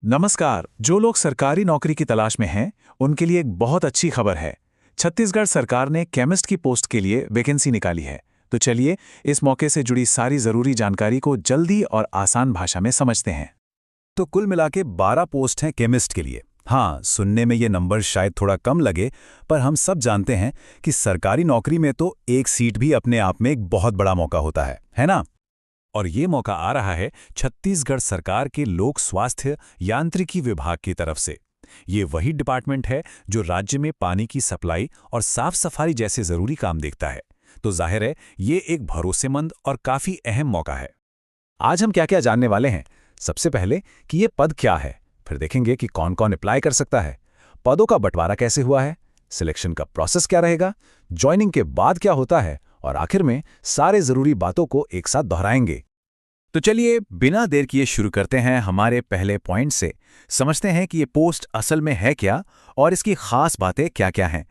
नमस्कार। जो लोग सरकारी नौकरी की तलाश में हैं, उनके लिए एक बहुत अच्छी खबर है। छत्तीसगढ़ सरकार ने केमिस्ट की पोस्ट के लिए वैकेंसी निकाली है। तो चलिए, इस मौके से जुड़ी सारी जरूरी जानकारी को जल्दी और आसान भाषा में समझते हैं। तो कुल मिला के 12 पोस्ट हैं केमिस्ट के लिए। हाँ, सुनने में ये नंबर शायद थोड़ा कम लगे, पर हम सब जानते हैं कि सरकारी नौकरी में तो एक सीट भी अपने आप में एक बहुत बड़ा मौका होता है ना? और ये मौका आ रहा है छत्तीसगढ़ सरकार के लोक स्वास्थ्य यांत्रिकी विभाग की तरफ से। ये वही डिपार्टमेंट है जो राज्य में पानी की सप्लाई और साफ सफाई जैसे जरूरी काम देखता है। तो जाहिर है, ये एक भरोसेमंद और काफी अहम मौका है। आज हम क्या क्या जानने वाले हैं। सबसे पहले कि ये पद क्या है, फिर देखेंगे कि कौन कौन अप्लाई कर सकता है, पदों का बंटवारा कैसे हुआ है, सिलेक्शन का प्रोसेस क्या रहेगा, ज्वाइनिंग के बाद क्या होता है, और आखिर में सारे जरूरी बातों को एक साथ दोहराएंगे। तो चलिए, बिना देर किए शुरू करते हैं हमारे पहले पॉइंट से। समझते हैं कि ये पोस्ट असल में है क्या और इसकी खास बातें क्या क्या हैं।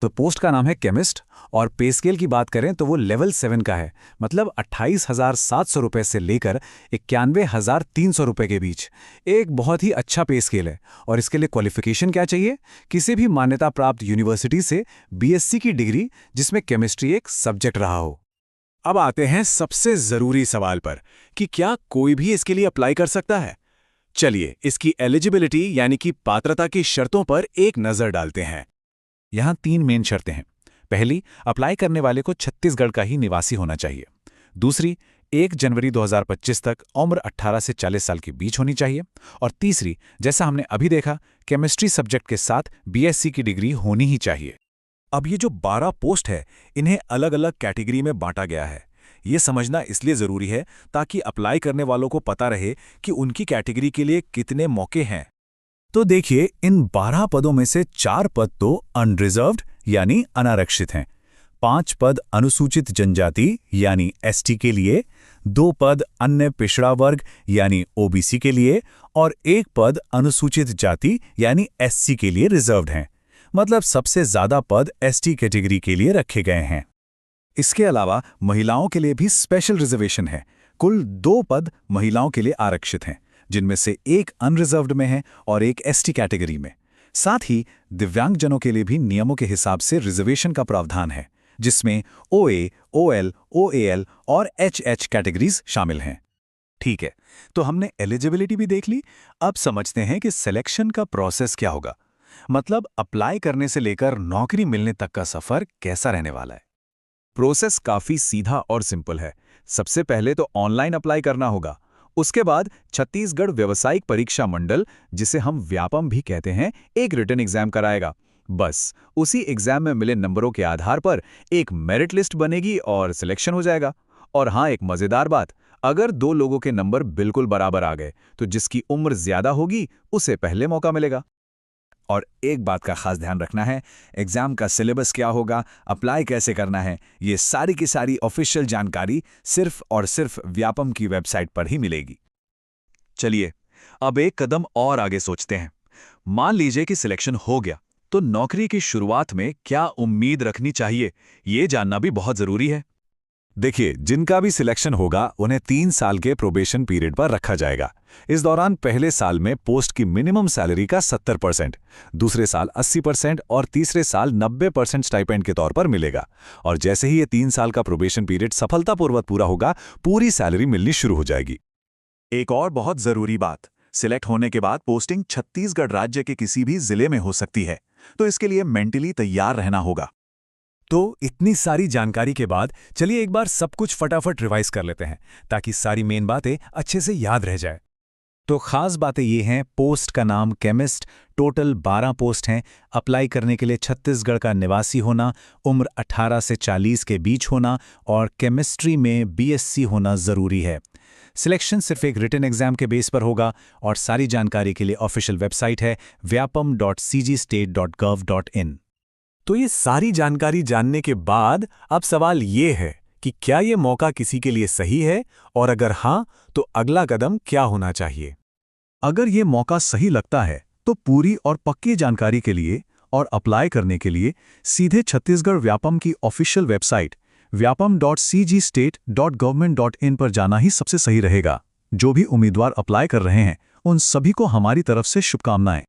तो पोस्ट का नाम है केमिस्ट, और पे स्केल की बात करें तो वो लेवल 7 का है, मतलब 28,700 रुपये से लेकर 91,300 रुपये के बीच। एक बहुत ही अच्छा पे स्केल है। और इसके लिए क्वालिफिकेशन क्या चाहिए? किसी भी मान्यता प्राप्त यूनिवर्सिटी से बीएससी की डिग्री जिसमें केमिस्ट्री एक सब्जेक्ट रहा हो। अब आते हैं सबसे जरूरी सवाल पर कि क्या कोई भी इसके लिए अप्लाई कर सकता है। चलिए, इसकी एलिजिबिलिटी यानी कि पात्रता की शर्तों पर एक नजर डालते हैं। यहाँ 3 मेन शर्तें हैं। पहली, अप्लाई करने वाले को छत्तीसगढ़ का ही निवासी होना चाहिए। दूसरी, 1 जनवरी 2025 तक उम्र 18 से 40 साल के बीच होनी चाहिए। और तीसरी, जैसा हमने अभी देखा, केमिस्ट्री सब्जेक्ट के साथ बीएससी की डिग्री होनी ही चाहिए। अब ये जो 12 पोस्ट है, इन्हें अलग अलग कैटेगरी में बांटा गया है। ये समझना इसलिए जरूरी है ताकि अप्लाई करने वालों को पता रहे कि उनकी कैटेगरी के लिए कितने मौके हैं। तो देखिए, इन 12 पदों में से 4 पद तो अनरिजर्व्ड यानी अनारक्षित हैं, 5 पद अनुसूचित जनजाति यानी एसटी के लिए, 2 पद अन्य पिछड़ा वर्ग यानी ओबीसी के लिए, और 1 पद अनुसूचित जाति यानी एससी के लिए रिजर्व्ड हैं। मतलब सबसे ज्यादा पद एसटी कैटेगरी के लिए रखे गए हैं। इसके अलावा महिलाओं के लिए भी स्पेशल रिजर्वेशन है। कुल 2 पद महिलाओं के लिए आरक्षित हैं, जिनमें से 1 अनरिजर्व्ड में है और 1 एसटी कैटेगरी में। साथ ही दिव्यांगजनों के लिए भी नियमों के हिसाब से रिजर्वेशन का प्रावधान है, जिसमें ओए, ओएल, ओएल और एचएच कैटेगरीज शामिल हैं। ठीक है, तो हमने एलिजिबिलिटी भी देख ली। अब समझते हैं कि सिलेक्शन का प्रोसेस क्या होगा, मतलब अप्लाई करने से लेकर नौकरी मिलने तक का सफर कैसा रहने वाला है। प्रोसेस काफी सीधा और सिंपल है। सबसे पहले तो ऑनलाइन अप्लाई करना होगा। उसके बाद छत्तीसगढ़ व्यावसायिक परीक्षा मंडल, जिसे हम व्यापम भी कहते हैं, एक रिटन एग्जाम कराएगा। बस उसी एग्जाम में मिले नंबरों के आधार पर एक मेरिट लिस्ट बनेगी और सिलेक्शन हो जाएगा। और हाँ, एक मजेदार बात, अगर 2 लोगों के नंबर बिल्कुल बराबर आ गए तो जिसकी उम्र ज्यादा होगी उसे पहले मौका मिलेगा। और एक बात का खास ध्यान रखना है, एग्जाम का सिलेबस क्या होगा, अप्लाई कैसे करना है, ये सारी की सारी ऑफिशियल जानकारी सिर्फ और सिर्फ व्यापम की वेबसाइट पर ही मिलेगी। चलिए, अब एक कदम और आगे सोचते हैं। मान लीजिए कि सिलेक्शन हो गया, तो नौकरी की शुरुआत में क्या उम्मीद रखनी चाहिए, ये जानना भी बहुत जरूरी है। देखिए, जिनका भी सिलेक्शन होगा उन्हें 3 साल के प्रोबेशन पीरियड पर रखा जाएगा। इस दौरान पहले साल में पोस्ट की मिनिमम सैलरी का 70%, दूसरे साल 80% और तीसरे साल 90% स्टाइपेंड के तौर पर मिलेगा। और जैसे ही ये 3 साल का प्रोबेशन पीरियड सफलतापूर्वक पूरा होगा, पूरी सैलरी मिलनी शुरू हो जाएगी। एक और बहुत जरूरी बात, सिलेक्ट होने के बाद पोस्टिंग छत्तीसगढ़ राज्य के किसी भी जिले में हो सकती है, तो इसके लिए मेंटली तैयार रहना होगा। तो इतनी सारी जानकारी के बाद चलिए एक बार सब कुछ फटाफट रिवाइज कर लेते हैं, ताकि सारी मेन बातें अच्छे से याद रह जाए। तो खास बातें ये हैं, पोस्ट का नाम केमिस्ट, टोटल 12 पोस्ट हैं। अप्लाई करने के लिए छत्तीसगढ़ का निवासी होना, उम्र 18 से 40 के बीच होना और केमिस्ट्री में बीएससी होना जरूरी है। सिलेक्शन सिर्फ एक रिटन एग्जाम के बेस पर होगा। और सारी जानकारी के लिए ऑफिशियल वेबसाइट है vyapam.cgstate.gov.in। तो ये सारी जानकारी जानने के बाद अब सवाल ये है कि क्या ये मौका किसी के लिए सही है, और अगर हाँ, तो अगला कदम क्या होना चाहिए। अगर ये मौका सही लगता है तो पूरी और पक्की जानकारी के लिए और अप्लाई करने के लिए सीधे छत्तीसगढ़ व्यापम की ऑफिशियल वेबसाइट vyapam.cgstate.government.in पर जाना ही सबसे सही रहेगा। जो भी उम्मीदवार अप्लाई कर रहे हैं उन सभी को हमारी तरफ से शुभकामनाएं।